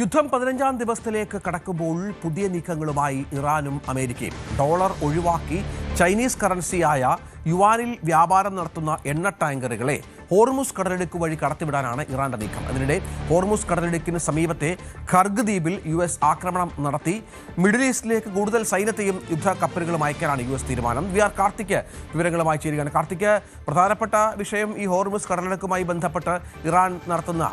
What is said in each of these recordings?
യുദ്ധം 15-ാം ദിവസത്തിലേക്ക് കടക്കുമ്പോൾ പുതിയ നീക്കങ്ങളുമായി ഇറാനും അമേരിക്കയും. ഡോളർ ഒഴിവാക്കി ചൈനീസ് കറൻസിയായ യുവാനിൽ വ്യാപാരം നടത്തുന്ന എണ്ണ ടാങ്കറുകളെ ഹോർമുസ് കടലിടുക്ക് വഴി കടത്തിവിടാനാണ് ഇറാന്റെ നീക്കം. അതിനിടെ ഹോർമുസ് കടലിടുക്കിന് സമീപത്തെ ഖർഗ് ദ്വീപിൽ US ആക്രമണം നടത്തി മിഡിൽ ഈസ്റ്റിലേക്ക് കൂടുതൽ സൈന്യത്തെയും യുദ്ധ കപ്പലുകളും അയക്കാനാണ് US തീരുമാനം. VR കാർത്തിക് വിവരങ്ങളുമായി ചേരുകയാണ്. കാർത്തിക്, പ്രധാനപ്പെട്ട വിഷയം ഈ ഹോർമുസ് കടലിടുക്കുമായി ബന്ധപ്പെട്ട് ഇറാൻ നടത്തുന്ന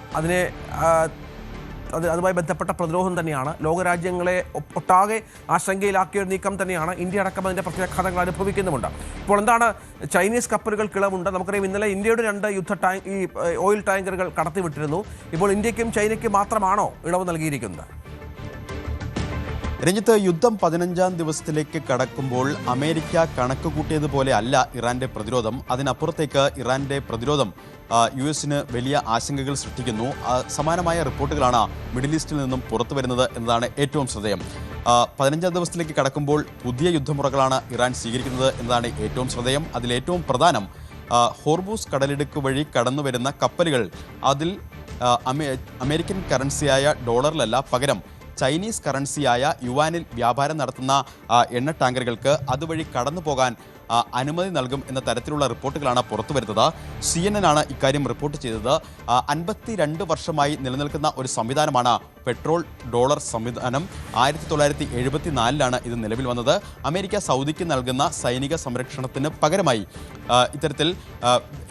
അതുമായി ബന്ധപ്പെട്ട പ്രതിരോധം തന്നെയാണ്. ലോകരാജ്യങ്ങളെ ഒട്ടാകെ ആശങ്കയിലാക്കിയ ഒരു നീക്കം തന്നെയാണ്. ഇന്ത്യ അടക്കം അതിൻ്റെ പ്രത്യാഘാതങ്ങൾ അനുഭവിക്കുന്നുമുണ്ട്. ഇപ്പോൾ എന്താണ് ചൈനീസ് കപ്പലുകൾക്ക് ഇളവുണ്ട്? നമുക്കറിയാം, ഇന്നലെ ഇന്ത്യയുടെ 2 ഓയിൽ ടാങ്കറുകൾ കടത്തിവിട്ടിരുന്നു. ഇപ്പോൾ ഇന്ത്യക്കും ചൈനയ്ക്കും മാത്രമാണോ ഇളവ് നൽകിയിരിക്കുന്നത്? രഞ്ജിത്ത്, യുദ്ധം 15-ാം ദിവസത്തിലേക്ക് കടക്കുമ്പോൾ അമേരിക്ക കണക്ക് കൂട്ടിയതുപോലെ അല്ല ഇറാന്റെ പ്രതിരോധം. അതിനപ്പുറത്തേക്ക് ഇറാന്റെ പ്രതിരോധം US-ന് വലിയ ആശങ്കകൾ സൃഷ്ടിക്കുന്നു. സമാനമായ റിപ്പോർട്ടുകളാണ് മിഡിൽ ഈസ്റ്റിൽ നിന്നും പുറത്തു വരുന്നത് എന്നതാണ് ഏറ്റവും ശ്രദ്ധേയം. 15-ാം ദിവസത്തിലേക്ക് കടക്കുമ്പോൾ പുതിയ യുദ്ധമുറകളാണ് ഇറാൻ സ്വീകരിക്കുന്നത് എന്നതാണ് ഏറ്റവും ശ്രദ്ധേയം. അതിലേറ്റവും പ്രധാനം ഹോർമുസ് കടലിടുക്ക് വഴി കടന്നു വരുന്ന കപ്പലുകൾ അതിൽ അമേരിക്കൻ കറൻസിയായ ഡോളറിലല്ല, പകരം ചൈനീസ് കറൻസിയായ യുവാനിൽ വ്യാപാരം നടത്തുന്ന എണ്ണ ടാങ്കറുകൾക്ക് അതുവഴി കടന്നു പോകാൻ അനുമതി നൽകും എന്ന തരത്തിലുള്ള റിപ്പോർട്ടുകളാണ് പുറത്തു വരുന്നത്. CNN ആണ് ഇക്കാര്യം റിപ്പോർട്ട് ചെയ്തത്. 52 വർഷമായി നിലനിൽക്കുന്ന ഒരു സംവിധാനമാണ് പെട്രോൾ ഡോളർ സംവിധാനം. 1974-ലാണ് ഇത് നിലവിൽ വന്നത്. അമേരിക്ക സൗദിക്ക് നൽകുന്ന സൈനിക സംരക്ഷണത്തിന് പകരമായി ഇത്തരത്തിൽ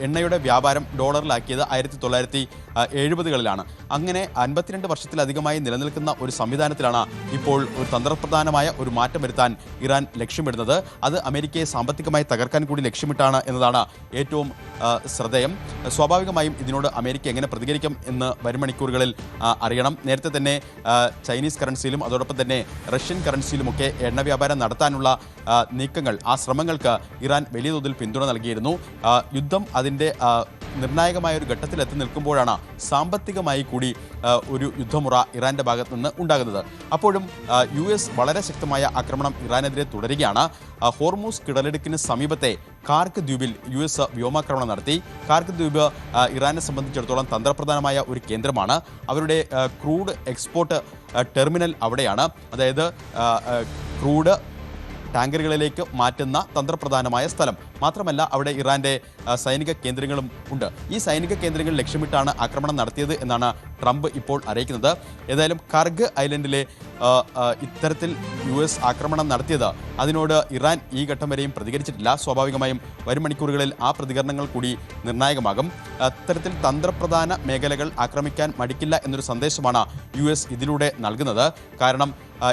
എണ്ണയുടെ വ്യാപാരം ഡോളറിലാക്കിയത് 1970-കളിലാണ്. അങ്ങനെ 52 വർഷത്തിലധികമായി നിലനിൽക്കുന്ന ഒരു സംവിധാനത്തിലാണ് ഇപ്പോൾ ഒരു തന്ത്രപ്രധാനമായ ഒരു മാറ്റം വരുത്താൻ ഇറാൻ ലക്ഷ്യമിടുന്നത്. അത് അമേരിക്കയെ സാമ്പത്തികമായി തകർക്കാൻ കൂടി ലക്ഷ്യമിട്ടാണ് എന്നതാണ് ഏറ്റവും ശ്രദ്ധേയം. സ്വാഭാവികമായും ഇതിനോട് അമേരിക്ക എങ്ങനെ പ്രതികരിക്കും എന്ന് വരും മണിക്കൂറുകളിൽ അറിയണം. നേരത്തെ തന്നെ ചൈനീസ് കറൻസിയിലും അതോടൊപ്പം തന്നെ റഷ്യൻ കറൻസിയിലുമൊക്കെ എണ്ണ വ്യാപാരം നടത്താനുള്ള നീക്കങ്ങൾ, ആ ശ്രമങ്ങൾക്ക് ഇറാൻ വലിയ തോതിൽ പിന്തുണ നൽകിയിരുന്നു. യുദ്ധം അതിൻ്റെ നിർണായകമായ ഒരു ഘട്ടത്തിൽ എത്തി നിൽക്കുമ്പോഴാണ് സാമ്പത്തികമായി കൂടി ഒരു യുദ്ധമുറ ഇറാന്റെ ഭാഗത്തു നിന്ന് ഉണ്ടാകുന്നത്. അപ്പോഴും US വളരെ ശക്തമായ ആക്രമണം ഇറാനെതിരെ തുടരുകയാണ്. ഹോർമുസ് കടലിടുക്കിന് സമീപത്തെ ഖാർഗ് ദ്വീപിൽ US വ്യോമാക്രമണം നടത്തി. ഖാർഗ് ദ്വീപ് ഇറാനെ സംബന്ധിച്ചിടത്തോളം തന്ത്രപ്രധാനമായ ഒരു കേന്ദ്രമാണ്. അവരുടെ ക്രൂഡ് എക്സ്പോർട്ട് ടെർമിനൽ അവിടെയാണ്. അതായത് ക്രൂഡ് ടാങ്കറുകളിലേക്ക് മാറ്റുന്ന തന്ത്രപ്രധാനമായ സ്ഥലം. മാത്രമല്ല, അവിടെ ഇറാന്റെ സൈനിക കേന്ദ്രങ്ങളും ഉണ്ട്. ഈ സൈനിക കേന്ദ്രങ്ങൾ ലക്ഷ്യമിട്ടാണ് ആക്രമണം നടത്തിയത് എന്നാണ് ട്രംപ് ഇപ്പോൾ അറിയിക്കുന്നത്. ഏതായാലും ഖർഗ് ഐലൻഡിലെ ഇത്തരത്തിൽ US ആക്രമണം നടത്തിയത്, അതിനോട് ഇറാൻ ഈ ഘട്ടം വരെയും പ്രതികരിച്ചിട്ടില്ല. സ്വാഭാവികമായും വരും മണിക്കൂറുകളിൽ ആ പ്രതികരണങ്ങൾ കൂടി നിർണായകമാകും. അത്തരത്തിൽ തന്ത്രപ്രധാന മേഖലകൾ ആക്രമിക്കാൻ മടിക്കില്ല എന്നൊരു സന്ദേശമാണ് US ഇതിലൂടെ നൽകുന്നത്. കാരണം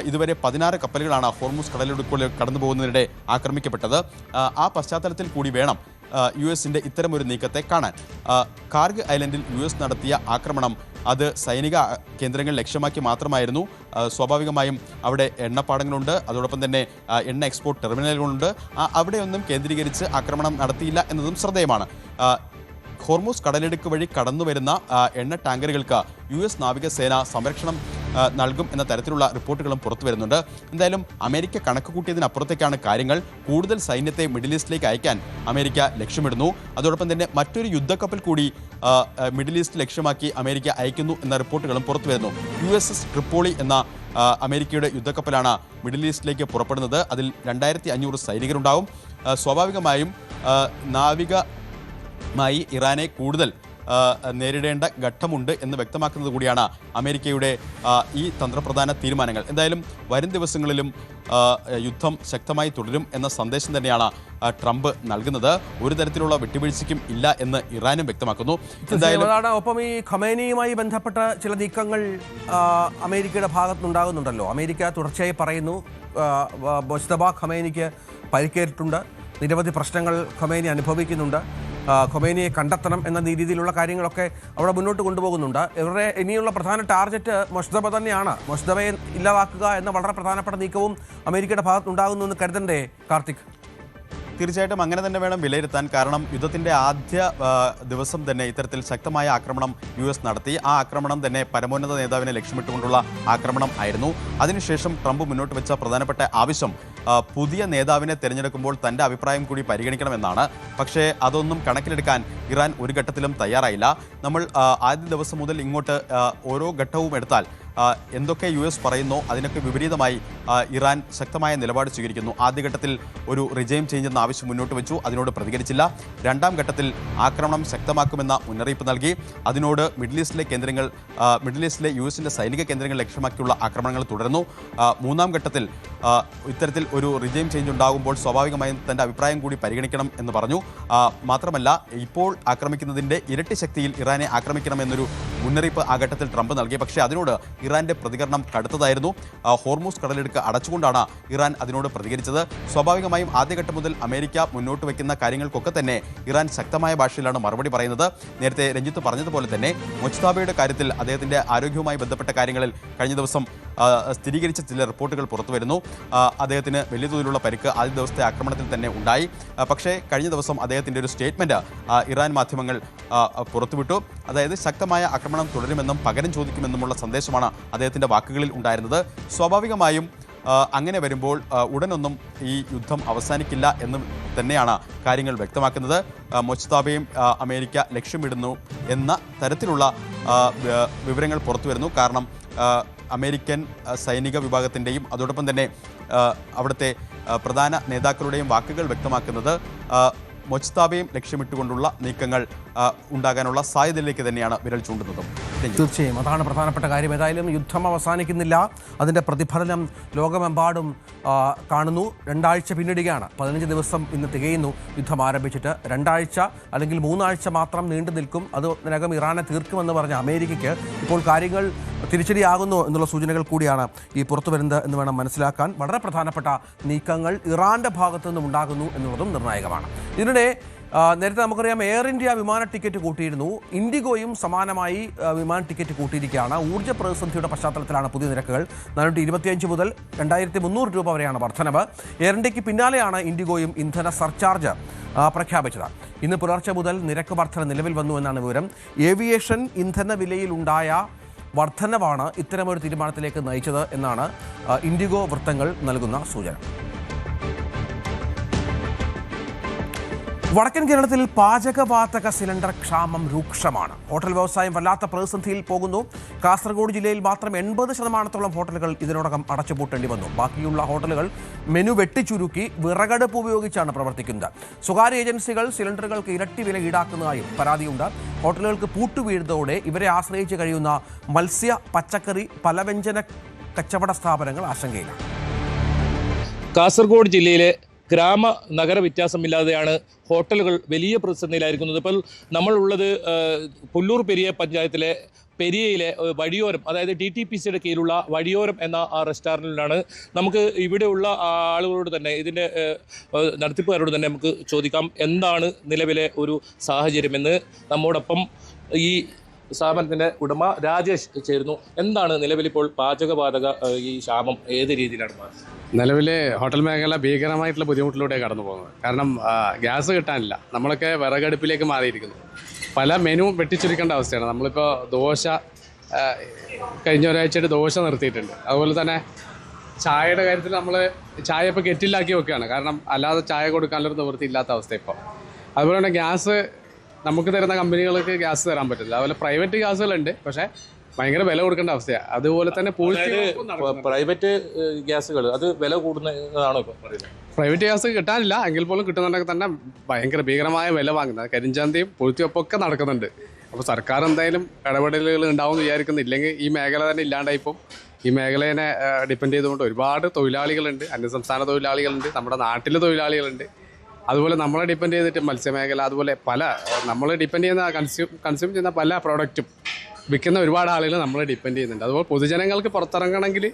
ഇതുവരെ 16 കപ്പലുകളാണ് ഹോർമുസ് കടലിടുക്കിലൂടെ കടന്നു പോകുന്നതിനിടെ ആക്രമിക്കപ്പെട്ടത്. ആ പശ്ചാത്തലത്തിൽ കൂടി വേണം US-ന്റെ ഇത്തരമൊരു നീക്കത്തെ കാണാൻ. ഖാർഗ് ഐലൻഡിൽ US നടത്തിയ ആക്രമണം അത് സൈനിക കേന്ദ്രങ്ങൾ ലക്ഷ്യമാക്കി മാത്രമായിരുന്നു. സ്വാഭാവികമായും അവിടെ എണ്ണപ്പാടങ്ങളുണ്ട്, അതോടൊപ്പം തന്നെ എണ്ണ എക്സ്പോർട്ട് ടെർമിനലുകളുണ്ട്. അവിടെയൊന്നും കേന്ദ്രീകരിച്ച് ആക്രമണം നടത്തിയില്ല എന്നതും ശ്രദ്ധേയമാണ്. ഹോർമുസ് കടലിടുക്ക് വഴി കടന്നു വരുന്ന എണ്ണ ടാങ്കറുകൾക്ക് US നാവികസേന സംരക്ഷണം നൽകും എന്ന തരത്തിലുള്ള റിപ്പോർട്ടുകളും പുറത്തു വരുന്നുണ്ട്. എന്തായാലും അമേരിക്ക കണക്ക് കൂട്ടിയതിനപ്പുറത്തേക്കാണ് കാര്യങ്ങൾ. കൂടുതൽ സൈന്യത്തെ മിഡിൽ ഈസ്റ്റിലേക്ക് അയക്കാൻ അമേരിക്ക ലക്ഷ്യമിടുന്നു. അതോടൊപ്പം തന്നെ മറ്റൊരു യുദ്ധക്കപ്പൽ കൂടി മിഡിൽ ഈസ്റ്റ് ലക്ഷ്യമാക്കി അമേരിക്ക അയക്കുന്നു എന്ന റിപ്പോർട്ടുകളും പുറത്തു വരുന്നു. USS ട്രിപ്പോളി എന്ന അമേരിക്കയുടെ യുദ്ധക്കപ്പലാണ് മിഡിൽ ഈസ്റ്റിലേക്ക് പുറപ്പെടുന്നത്. അതിൽ 2500 സൈനികരുണ്ടാവും. സ്വാഭാവികമായും നാവികമായി ഇറാനെ കൂടുതൽ നേരിടേണ്ട ഘട്ടമുണ്ട് എന്ന് വ്യക്തമാക്കുന്നത് കൂടിയാണ് അമേരിക്കയുടെ ഈ തന്ത്രപ്രധാന തീരുമാനങ്ങൾ. എന്തായാലും വരും ദിവസങ്ങളിലും യുദ്ധം ശക്തമായി തുടരും എന്ന സന്ദേശം തന്നെയാണ് ട്രംപ് നൽകുന്നത്. ഒരു തരത്തിലുള്ള വിട്ടുവീഴ്ചയ്ക്കും ഇല്ല എന്ന് ഇറാനും വ്യക്തമാക്കുന്നു. എന്തായാലും ഒപ്പം ഈ ഖമേനിയുമായി ബന്ധപ്പെട്ട ചില നീക്കങ്ങൾ അമേരിക്കയുടെ ഭാഗത്തുനിന്നുണ്ടാകുന്നുണ്ടല്ലോ. അമേരിക്ക തുടർച്ചയായി പറയുന്നു മുജ്തബ ഖമേനിക്ക് പരിക്കേറ്റിട്ടുണ്ട്, നിരവധി പ്രശ്നങ്ങൾ ഖമേനി അനുഭവിക്കുന്നുണ്ട്, ഖൊമേനിയെ കണ്ടെത്തണം എന്ന രീതിയിലുള്ള കാര്യങ്ങളൊക്കെ അവിടെ മുന്നോട്ട് കൊണ്ടുപോകുന്നുണ്ട്. ഇവരുടെ ഇനിയുള്ള പ്രധാന ടാർഗറ്റ് മുജ്തബ തന്നെയാണ്. മുജ്തബയെ ഇല്ലാതാക്കുക എന്ന വളരെ പ്രധാനപ്പെട്ട നീക്കവും അമേരിക്കയുടെ ഭാഗത്തുണ്ടാകുന്നു എന്ന് കരുതണ്ടേ കാർത്തിക്? തീർച്ചയായിട്ടും അങ്ങനെ തന്നെ വേണം വിലയിരുത്താൻ. കാരണം യുദ്ധത്തിൻ്റെ ആദ്യ ദിവസം തന്നെ ഇത്തരത്തിൽ ശക്തമായ ആക്രമണം US നടത്തി. ആ ആക്രമണം തന്നെ പരമോന്നത നേതാവിനെ ലക്ഷ്യമിട്ടുകൊണ്ടുള്ള ആക്രമണം ആയിരുന്നു. അതിനുശേഷം ട്രംപ് മുന്നോട്ട് വെച്ച പ്രധാനപ്പെട്ട ആവശ്യം പുതിയ നേതാവിനെ തിരഞ്ഞെടുക്കുമ്പോൾ തൻ്റെ അഭിപ്രായം കൂടി പരിഗണിക്കണമെന്നാണ്. പക്ഷേ അതൊന്നും കണക്കിലെടുക്കാൻ ഇറാൻ ഒരു ഘട്ടത്തിലും തയ്യാറായില്ല. നമ്മൾ ആദ്യ ദിവസം മുതൽ ഇങ്ങോട്ട് ഓരോ ഘട്ടവും എടുത്താൽ എന്തൊക്കെ US പറയുന്നോ അതിനൊക്കെ വിപരീതമായി ഇറാൻ ശക്തമായ നിലപാട് സ്വീകരിക്കുന്നു. ആദ്യഘട്ടത്തിൽ ഒരു റിജൈം ചേഞ്ച് എന്ന ആവശ്യം മുന്നോട്ട് വെച്ചു, അതിനോട് പ്രതികരിച്ചില്ല. രണ്ടാം ഘട്ടത്തിൽ ആക്രമണം ശക്തമാക്കുമെന്ന മുന്നറിയിപ്പ് നൽകി. അതിനോട് മിഡിൽ ഈസ്റ്റിലെ US-ന്റെ സൈനിക കേന്ദ്രങ്ങൾ ലക്ഷ്യമാക്കിയുള്ള ആക്രമണങ്ങൾ തുടരുന്നു. മൂന്നാം ഘട്ടത്തിൽ ഇത്തരത്തിൽ ഒരു റിജൈം ചേഞ്ച് ഉണ്ടാകുമ്പോൾ സ്വാഭാവികമായും തൻ്റെ അഭിപ്രായം കൂടി പരിഗണിക്കണം എന്ന് പറഞ്ഞു. മാത്രമല്ല ഇപ്പോൾ ആക്രമിക്കുന്നതിൻ്റെ ഇരട്ടി ശക്തിയിൽ ഇറാനെ ആക്രമിക്കണമെന്നൊരു മുന്നറിയിപ്പ് ആ ഘട്ടത്തിൽ ട്രംപ് നൽകി. പക്ഷേ അതിനോട് ഇറാന്റെ പ്രതികരണം കടുത്തതായിരുന്നു. ഹോർമൂസ് കടലിടുക്ക് അടച്ചുകൊണ്ടാണ് ഇറാൻ അതിനോട് പ്രതികരിച്ചത്. സ്വാഭാവികമായും ആദ്യഘട്ടം മുതൽ അമേരിക്ക മുന്നോട്ട് വയ്ക്കുന്ന കാര്യങ്ങൾക്കൊക്കെ തന്നെ ഇറാൻ ശക്തമായ ഭാഷയിലാണ് മറുപടി പറയുന്നത്. നേരത്തെ രഞ്ജിത്ത് പറഞ്ഞതുപോലെ തന്നെ മുജ്തബയുടെ കാര്യത്തിൽ അദ്ദേഹത്തിൻ്റെ ആരോഗ്യവുമായി ബന്ധപ്പെട്ട കാര്യങ്ങളിൽ കഴിഞ്ഞ ദിവസം സ്ഥിരീകരിച്ച ചില റിപ്പോർട്ടുകൾ പുറത്തു വരുന്നു. അദ്ദേഹത്തിന് വലിയ തോതിലുള്ള പരിക്ക് ആദ്യ ദിവസത്തെ ആക്രമണത്തിൽ തന്നെ ഉണ്ടായി. പക്ഷേ കഴിഞ്ഞ ദിവസം അദ്ദേഹത്തിൻ്റെ ഒരു സ്റ്റേറ്റ്മെൻറ്റ് ഇറാൻ മാധ്യമങ്ങൾ പുറത്തുവിട്ടു. അതായത് ശക്തമായ ആക്രമണം തുടരുമെന്നും പകരം ചോദിക്കുമെന്നുമുള്ള സന്ദേശമാണ് അദ്ദേഹത്തിൻ്റെ വാക്കുകളിൽ ഉണ്ടായിരുന്നത്. സ്വാഭാവികമായും അങ്ങനെ വരുമ്പോൾ ഉടനൊന്നും ഈ യുദ്ധം അവസാനിക്കില്ല എന്ന് തന്നെയാണ് കാര്യങ്ങൾ വ്യക്തമാക്കുന്നത്. മുജ്തബയും അമേരിക്ക ലക്ഷ്യമിടുന്നു എന്ന തരത്തിലുള്ള വിവരങ്ങൾ പുറത്തു വരുന്നു. കാരണം അമേരിക്കൻ സൈനിക വിഭാഗത്തിൻ്റെയും അതോടൊപ്പം തന്നെ അവിടുത്തെ പ്രധാന നേതാക്കളുടെയും വാക്കുകൾ വ്യക്തമാക്കുന്നത് മുജ്തബയും ലക്ഷ്യമിട്ടുകൊണ്ടുള്ള നീക്കങ്ങൾ ഉണ്ടാകാനുള്ള സാധ്യതയിലേക്ക് തന്നെയാണ് വിരൽ ചൂണ്ടുന്നത്. തീർച്ചയായും അതാണ് പ്രധാനപ്പെട്ട കാര്യം. ഏതായാലും യുദ്ധം അവസാനിക്കുന്നില്ല, അതിൻ്റെ പ്രതിഫലനം ലോകമെമ്പാടും കാണുന്നു. 2 ആഴ്ച പിന്നിടുകയാണ്. 15 ദിവസം ഇന്ന് തികയുന്നു യുദ്ധം ആരംഭിച്ചിട്ട്. 2 ആഴ്ച അല്ലെങ്കിൽ 3 ആഴ്ച മാത്രം നീണ്ടു നിൽക്കും. അതിനകം ഇറാനെ തീർക്കുമെന്ന് പറഞ്ഞ അമേരിക്കയ്ക്ക് ഇപ്പോൾ കാര്യങ്ങൾ തിരിച്ചടിയാകുന്നു എന്നുള്ള സൂചനകൾ കൂടിയാണ് ഈ പുറത്തു വരുന്നത് എന്ന് വേണം മനസ്സിലാക്കാൻ. വളരെ പ്രധാനപ്പെട്ട നീക്കങ്ങൾ ഇറാന്റെ ഭാഗത്തു നിന്നും ഉണ്ടാകുന്നു എന്നുള്ളതും നിർണായകമാണ്. ഇതിനിടെ നേരത്തെ നമുക്കറിയാം എയർ ഇന്ത്യ വിമാന ടിക്കറ്റ് കൂട്ടിയിരുന്നു. ഇൻഡിഗോയും സമാനമായി വിമാന ടിക്കറ്റ് കൂട്ടിയിരിക്കുകയാണ്. ഊർജ്ജ പ്രതിസന്ധിയുടെ പശ്ചാത്തലത്തിലാണ് പുതിയ നിരക്കുകൾ. 425 മുതൽ 2300 രൂപ വരെയാണ് വർധനവ്. എയർ ഇന്ത്യക്ക് പിന്നാലെയാണ് ഇൻഡിഗോയും ഇന്ധന സർചാർജ് പ്രഖ്യാപിച്ചത്. ഇന്ന് പുലർച്ചെ മുതൽ നിരക്ക് വർധന നിലവിൽ വന്നു എന്നാണ് വിവരം. ഏവിയേഷൻ ഇന്ധന വിലയിലുണ്ടായ വർധനവാണ് ഇത്തരമൊരു തീരുമാനത്തിലേക്ക് നയിച്ചത് എന്നാണ് ഇൻഡിഗോ വൃത്തങ്ങൾ നൽകുന്ന സൂചന. വടക്കൻ കേരളത്തിൽ പാചകവാതക സിലിണ്ടർ ക്ഷാമം രൂക്ഷമാണ്. ഹോട്ടൽ വ്യവസായം വല്ലാത്ത പ്രതിസന്ധിയിൽ പോകുന്നു. കാസർഗോഡ് ജില്ലയിൽ മാത്രം 80% ഹോട്ടലുകൾ ഇതിനോടകം അടച്ചുപൂട്ടേണ്ടി വന്നു. ബാക്കിയുള്ള ഹോട്ടലുകൾ മെനു വെട്ടിച്ചുരുക്കി വിറകടുപ്പ് ഉപയോഗിച്ചാണ് പ്രവർത്തിക്കുന്നത്. സ്വകാര്യ ഏജൻസികൾ സിലിണ്ടറുകൾക്ക് ഇരട്ടി വില ഈടാക്കുന്നതായും പരാതിയുണ്ട്. ഹോട്ടലുകൾക്ക് പൂട്ടുവീഴുന്നതോടെ ഇവരെ ആശ്രയിച്ച് കഴിയുന്ന മത്സ്യ, പച്ചക്കറി, പലവ്യഞ്ജന കച്ചവട സ്ഥാപനങ്ങൾ ആശങ്കയിലാണ്. കാസർഗോഡ് ജില്ലയിലെ ഗ്രാമ നഗര വ്യത്യാസമില്ലാതെയാണ് ഹോട്ടലുകൾ വലിയ പ്രതിസന്ധിയിലായിരിക്കുന്നത്. ഇപ്പോൾ നമ്മളുള്ളത് പുല്ലൂർ പെരിയ പഞ്ചായത്തിലെ പെരിയയിലെ വഴിയോരം, അതായത് TTPCയുടെ കീഴിലുള്ള വഴിയോരം എന്ന റെസ്റ്റോറൻറ്റിലാണ്. നമുക്ക് ഇവിടെയുള്ള ആളുകളോട് തന്നെ, ഇതിൻ്റെ നടത്തിപ്പുകാരോട് തന്നെ നമുക്ക് ചോദിക്കാം എന്താണ് നിലവിലെ ഒരു സാഹചര്യമെന്ന്. നമ്മോടൊപ്പം ഈ സ്ഥാപനത്തിൻ്റെ ഉടമ രാജേഷ് ചേരുന്നു. എന്താണ് നിലവിലിപ്പോൾ പാചകവാതക ഈ ക്ഷാമം ഏത് രീതിയിലാണ് മാറുന്നത്? നിലവിൽ ഹോട്ടൽ മേഖല ഭീകരമായിട്ടുള്ള ബുദ്ധിമുട്ടിലൂടെ കടന്നു പോകുന്നത്. കാരണം ഗ്യാസ് കിട്ടാനില്ല. നമ്മളൊക്കെ വിറകടുപ്പിലേക്ക് മാറിയിരിക്കുന്നു. പല മെനു വെട്ടിച്ചുരുക്കേണ്ട അവസ്ഥയാണ്. നമ്മളിപ്പോൾ ദോശ കഴിഞ്ഞ ഒരാഴ്ചയായിട്ട് ദോശ നിർത്തിയിട്ടുണ്ട്. അതുപോലെ തന്നെ ചായയുടെ കാര്യത്തിൽ നമ്മൾ ചായ ഇപ്പോൾ കെറ്റിലാക്കി വെക്കുകയാണ്. കാരണം അല്ലാതെ ചായ കൊടുക്കാനൊരു നിവൃത്തി ഇല്ലാത്ത അവസ്ഥ ഇപ്പോൾ. അതുപോലെ തന്നെ ഗ്യാസ് നമുക്ക് തരുന്ന കമ്പനികൾക്ക് ഗ്യാസ് തരാൻ പറ്റില്ല. അതുപോലെ പ്രൈവറ്റ് ഗ്യാസുകളുണ്ട്, പക്ഷേ ഭയങ്കര വില കൊടുക്കേണ്ട അവസ്ഥയാണ്. അതുപോലെ തന്നെ പ്രൈവറ്റ് ഗ്യാസുകൾ അത് വില കൂടുന്നതാണോ ഇപ്പോൾ പറയുന്നത്? പ്രൈവറ്റ് ഗ്യാസ് കിട്ടാനില്ല, എങ്കിൽ പോലും കിട്ടുന്നുണ്ടെങ്കിൽ തന്നെ ഭയങ്കര ഭീകരമായ വില വാങ്ങുന്നത്. കരിഞ്ചന്തയും പൂഴ്ത്തിവെപ്പൊക്കെ നടക്കുന്നുണ്ട്. അപ്പോൾ സർക്കാർ എന്തായാലും ഇടപെടലുകൾ ഉണ്ടാവും വിചാരിക്കുന്നു. ഇല്ലെങ്കിൽ ഈ മേഖല തന്നെ ഇല്ലാണ്ടായിപ്പോൾ. ഈ മേഖലയെ ഡിപ്പെൻഡ് ചെയ്തുകൊണ്ട് ഒരുപാട് തൊഴിലാളികളുണ്ട്. അന്യസംസ്ഥാന തൊഴിലാളികളുണ്ട്, നമ്മുടെ നാട്ടിലെ തൊഴിലാളികളുണ്ട്. അതുപോലെ നമ്മളെ ഡിപ്പെൻഡ് ചെയ്തിട്ട് മത്സ്യമേഖല, അതുപോലെ പല നമ്മൾ ഡിപ്പെൻഡ് ചെയ്യുന്ന കൺസ്യൂം ചെയ്യുന്ന പല പ്രോഡക്റ്റും വിൽക്കുന്ന ഒരുപാട് ആളുകൾ നമ്മളെ ഡിപ്പെൻഡ് ചെയ്യുന്നുണ്ട്. അതുപോലെ പൊതുജനങ്ങൾക്ക് പുറത്തിറങ്ങണമെങ്കിൽ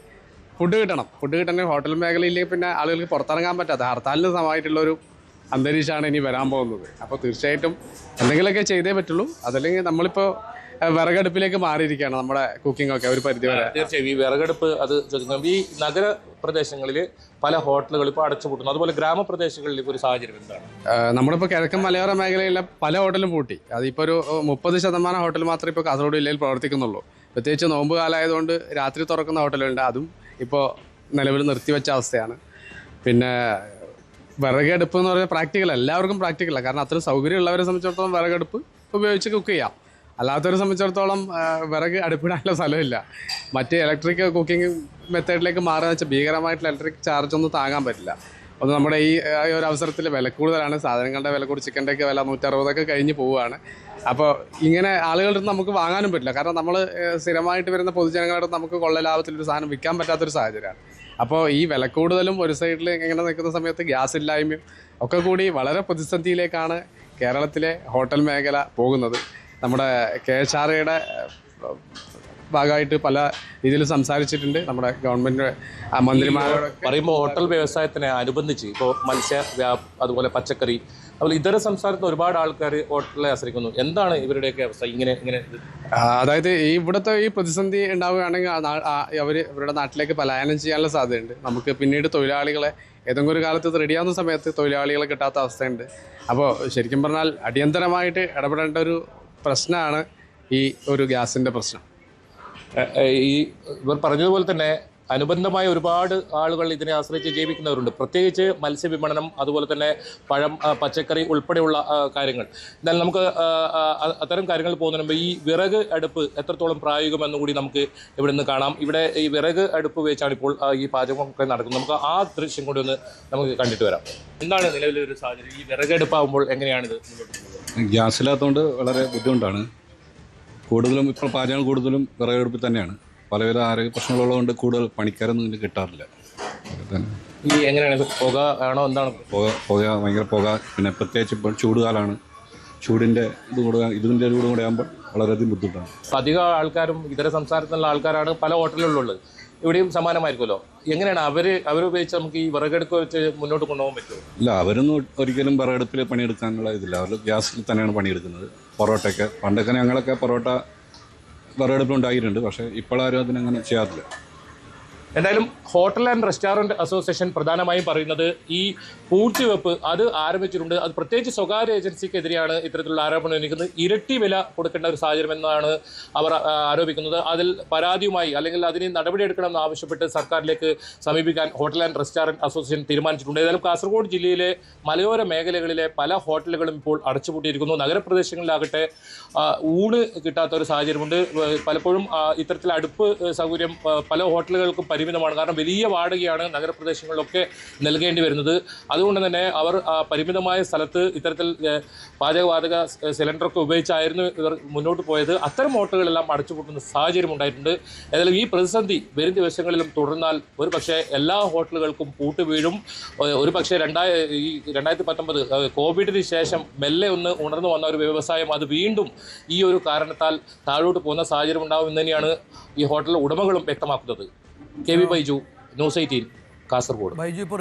ഫുഡ് കിട്ടണമെങ്കിൽ ഹോട്ടൽ മേഖലയിലേക്ക് പിന്നെ ആളുകൾക്ക് പുറത്തിറങ്ങാൻ പറ്റാത്ത ഹർത്താലിന് സമമായിട്ടുള്ളൊരു അന്തരീക്ഷമാണ് ഇനി വരാൻ പോകുന്നത്. അപ്പോൾ തീർച്ചയായിട്ടും എന്തെങ്കിലുമൊക്കെ ചെയ്തേ പറ്റുള്ളൂ. അതല്ലെങ്കിൽ നമ്മളിപ്പോൾ വിറകടുപ്പിലേക്ക് മാറിയിരിക്കുകയാണ് നമ്മുടെ കുക്കിംഗ് ഒക്കെ ഒരു പരിധി വരെ. തീർച്ചയായും ഈ വിറകടുപ്പ് അത് ചോദിക്കുന്നത് ഈ നഗരപ്രദേശങ്ങളിൽ പല ഹോട്ടലുകൾ ഇപ്പോൾ അടച്ചുപൂട്ടുന്നു. അതുപോലെ ഗ്രാമപ്രദേശങ്ങളിൽ ഇപ്പോൾ ഒരു സാഹചര്യം എന്താണ്? നമ്മളിപ്പോൾ കിഴക്കൻ മലയോര മേഖലയിലെ പല ഹോട്ടലും പൂട്ടി. അതിപ്പോൾ ഒരു 30% ഹോട്ടൽ മാത്രമേ ഇപ്പോൾ കാസർഗോഡ് ജില്ലയിൽ പ്രവർത്തിക്കുന്നുള്ളൂ. പ്രത്യേകിച്ച് നോമ്പ് കാലമായതുകൊണ്ട് രാത്രി തുറക്കുന്ന ഹോട്ടലുണ്ട്, അതും ഇപ്പോൾ നിലവിൽ നിർത്തിവെച്ച അവസ്ഥയാണ്. പിന്നെ വിറകടുപ്പ് എന്ന് പറഞ്ഞാൽ എല്ലാവർക്കും പ്രാക്ടിക്കലല്ല. കാരണം അത്ര സൗകര്യമുള്ളവരെ സംബന്ധിച്ചിടത്തോളം വിറകടുപ്പ് ഉപയോഗിച്ച് കുക്ക് ചെയ്യാം. അല്ലാത്തവരെ സംബന്ധിച്ചിടത്തോളം വിറക് അടുപ്പിടാനുള്ള സ്ഥലമില്ല. മറ്റ് ഇലക്ട്രിക് കുക്കിംഗ് മെത്തേഡിലേക്ക് മാറുക വെച്ചാൽ ഭീകരമായിട്ടുള്ള ഇലക്ട്രിക് ചാർജ് ഒന്നും താങ്ങാൻ പറ്റില്ല. അത് നമ്മുടെ ഈ ഒരു അവസരത്തിൽ വില കൂടുതലാണ്. സാധനങ്ങളുടെ വില കൂടി, ചിക്കൻ്റെയൊക്കെ വില 160 കഴിഞ്ഞ് പോവുകയാണ്. അപ്പോൾ ഇങ്ങനെ ആളുകളുടെ അടുത്ത് നമുക്ക് വാങ്ങാനും പറ്റില്ല. കാരണം നമ്മൾ സ്ഥിരമായിട്ട് വരുന്ന പൊതുജനങ്ങളുടെ അടുത്ത് നമുക്ക് കൊള്ള ലാഭത്തിലൊരു സാധനം വിൽക്കാൻ പറ്റാത്തൊരു സാഹചര്യമാണ്. അപ്പോൾ ഈ വില കൂടുതലും ഒരു സൈഡിൽ ഇങ്ങനെ നിൽക്കുന്ന സമയത്ത് ഗ്യാസ് ഇല്ലായ്മയും ഒക്കെ കൂടി വളരെ പ്രതിസന്ധിയിലേക്കാണ് കേരളത്തിലെ ഹോട്ടൽ മേഖല പോകുന്നത്. നമ്മുടെ KHRയുടെ ഭാഗമായിട്ട് പല രീതിയിൽ സംസാരിച്ചിട്ടുണ്ട് നമ്മുടെ ഗവൺമെൻറ് മന്ത്രിമാരോട്. പറയുമ്പോൾ ഹോട്ടൽ വ്യവസായത്തിനെ അനുബന്ധിച്ച് ഇപ്പോൾ അതുപോലെ പച്ചക്കറി, അതുപോലെ ഇതര സംസ്ഥാനത്ത് ഒരുപാട് ആൾക്കാർ ഹോട്ടലിനെ ആശ്രയിക്കുന്നു. എന്താണ് ഇവരുടെയൊക്കെ അവസ്ഥ? ഇങ്ങനെ അതായത് ഇവിടുത്തെ ഈ പ്രതിസന്ധി ഉണ്ടാവുകയാണെങ്കിൽ ഇവരുടെ നാട്ടിലേക്ക് പലായനം ചെയ്യാനുള്ള സാധ്യതയുണ്ട്. നമുക്ക് പിന്നീട് തൊഴിലാളികളെ ഏതെങ്കിലും ഒരു കാലത്ത് ഇത് റെഡിയാവുന്ന സമയത്ത് തൊഴിലാളികളെ കിട്ടാത്ത അവസ്ഥയുണ്ട്. അപ്പോൾ ശരിക്കും പറഞ്ഞാൽ അടിയന്തരമായിട്ട് ഇടപെടേണ്ട ഒരു പ്രശ്നമാണ് ഈ ഒരു ഗ്യാസിൻ്റെ പ്രശ്നം. ഈ ഇവർ പറഞ്ഞതുപോലെ തന്നെ അനുബന്ധമായ ഒരുപാട് ആളുകൾ ഇതിനെ ആശ്രയിച്ച് ജീവിക്കുന്നവരുണ്ട്. പ്രത്യേകിച്ച് മത്സ്യവിപണനം, അതുപോലെ തന്നെ പഴം, പച്ചക്കറി ഉൾപ്പെടെയുള്ള കാര്യങ്ങൾ. എന്നാൽ നമുക്ക് അത്തരം കാര്യങ്ങൾ പോകുന്നതിന് മുമ്പ് ഈ വിറക് അടുപ്പ് എത്രത്തോളം പ്രായോഗികമെന്ന് കൂടി നമുക്ക് ഇവിടെ നിന്ന് കാണാം. ഇവിടെ ഈ വിറക് അടുപ്പ് വെച്ചാണ് ഇപ്പോൾ ഈ പാചകമൊക്കെ നടക്കുന്നത്. നമുക്ക് ആ ദൃശ്യം കൂടി ഒന്ന് നമുക്ക് കണ്ടിട്ട് വരാം. എന്താണ് നിലവിലെ ഒരു സാഹചര്യം? ഈ വിറക് അടുപ്പാകുമ്പോൾ എങ്ങനെയാണിത് മുന്നോട്ട് പോകുന്നത്? ഗ്യാസില്ലാത്തതുകൊണ്ട് വളരെ ബുദ്ധിമുട്ടാണ്. കൂടുതലും ഇപ്പോൾ പാചകങ്ങൾ കൂടുതലും വിറകടുപ്പിൽ തന്നെയാണ്. പലവിധ ആരോഗ്യ പ്രശ്നങ്ങളുള്ളതുകൊണ്ട് കൂടുതൽ പണിക്കാരൊന്നും ഇതിന് കിട്ടാറില്ല. ഈ എങ്ങനെയാണ് പുക ആണോ എന്താണ്? പുക ഭയങ്കര പുക. പിന്നെ പ്രത്യേകിച്ച് ഇപ്പോൾ ചൂടുകാലമാണ്. ചൂടിൻ്റെ ഇതിൻ്റെ കൂടെ ആകുമ്പോൾ വളരെയധികം ബുദ്ധിമുട്ടാണ്. അധികം ആൾക്കാരും ഇതര സംസ്ഥാനത്തുള്ള ആൾക്കാരാണ് പല ഹോട്ടലുകളിലുള്ളത്. ഇവിടെയും സമാനമായിരിക്കുമല്ലോ. എങ്ങനെയാണ് അവർ ഉപയോഗിച്ച് നമുക്ക് ഈ വിറകടുപ്പ് വെച്ച് മുന്നോട്ട് കൊണ്ടുപോകാൻ പറ്റുമോ? ഇല്ല, അവരൊന്നും ഒരിക്കലും വിറകടുപ്പിൽ പണിയെടുക്കാനുള്ള ഇതില്ല. അവർ ഗ്യാസിൽ തന്നെയാണ് പണിയെടുക്കുന്നത്. പൊറോട്ടയൊക്കെ പണ്ടൊക്കെ ഞങ്ങളൊക്കെ പൊറോട്ട വിറകടുപ്പിലുണ്ടായിട്ടുണ്ട്. പക്ഷേ ഇപ്പോഴാരും അതിനങ്ങനെ ചെയ്യാറില്ല. എന്തായാലും ഹോട്ടൽ ആൻഡ് റെസ്റ്റോറൻറ്റ് അസോസിയേഷൻ പ്രധാനമായും പറയുന്നത് ഈ പൂഴ്ത്തിവെപ്പ് അത് ആരംഭിച്ചിട്ടുണ്ട്. അത് പ്രത്യേകിച്ച് സ്വകാര്യ ഏജൻസിക്കെതിരെയാണ് ഇത്തരത്തിലുള്ള ആരോപണം ഉന്നയിക്കുന്നത്. ഇരട്ടി വില കൊടുക്കേണ്ട ഒരു സാഹചര്യം എന്നാണ് അവർ ആരോപിക്കുന്നത്. അതിൽ പരാതിയുമായി അല്ലെങ്കിൽ അതിന് നടപടിയെടുക്കണമെന്ന് ആവശ്യപ്പെട്ട് സർക്കാരിലേക്ക് സമീപിക്കാൻ ഹോട്ടൽ ആൻഡ് റെസ്റ്റോറൻറ്റ് അസോസിയേഷൻ തീരുമാനിച്ചിട്ടുണ്ട്. ഏതായാലും കാസർഗോഡ് ജില്ലയിലെ മലയോര മേഖലകളിലെ പല ഹോട്ടലുകളും ഇപ്പോൾ അടച്ചുപൂട്ടിയിരിക്കുന്നു. നഗരപ്രദേശങ്ങളിലാകട്ടെ ഊണ് കിട്ടാത്ത ഒരു സാഹചര്യമുണ്ട്. പലപ്പോഴും ഇത്തരത്തിൽ അടുപ്പ് സൗകര്യം പല ഹോട്ടലുകൾക്കും പരിമിതമാണ്. കാരണം വലിയ വാടകയാണ് നഗരപ്രദേശങ്ങളിലൊക്കെ നൽകേണ്ടി വരുന്നത്. അതുകൊണ്ട് തന്നെ അവർ പരിമിതമായ സ്ഥലത്ത് ഇത്തരത്തിൽ പാചകവാതക സിലിണ്ടറൊക്കെ ഉപയോഗിച്ചായിരുന്നു ഇവർ മുന്നോട്ട് പോയത്. അത്തരം ഹോട്ടലുകളെല്ലാം അടച്ചുപൂട്ടുന്ന സാഹചര്യം ഉണ്ടായിട്ടുണ്ട്. ഏതായാലും ഈ പ്രതിസന്ധി വരും ദിവസങ്ങളിലും തുടർന്നാൽ ഒരു പക്ഷേ എല്ലാ ഹോട്ടലുകൾക്കും പൂട്ട് വീഴും. ഒരു പക്ഷേ 2019 കോവിഡിന് ശേഷം മെല്ലെ ഒന്ന് ഉണർന്നു വന്ന ഒരു വ്യവസായം അത് വീണ്ടും ഈ ഒരു കാരണത്താൽ താഴോട്ട് പോകുന്ന സാഹചര്യം ഉണ്ടാവും എന്ന് തന്നെയാണ് ഈ ഹോട്ടൽ ഉടമകളും വ്യക്തമാക്കുന്നത്. KV Baiju, news 18, Kasaragod. ബൈജു ഇപ്പോൾ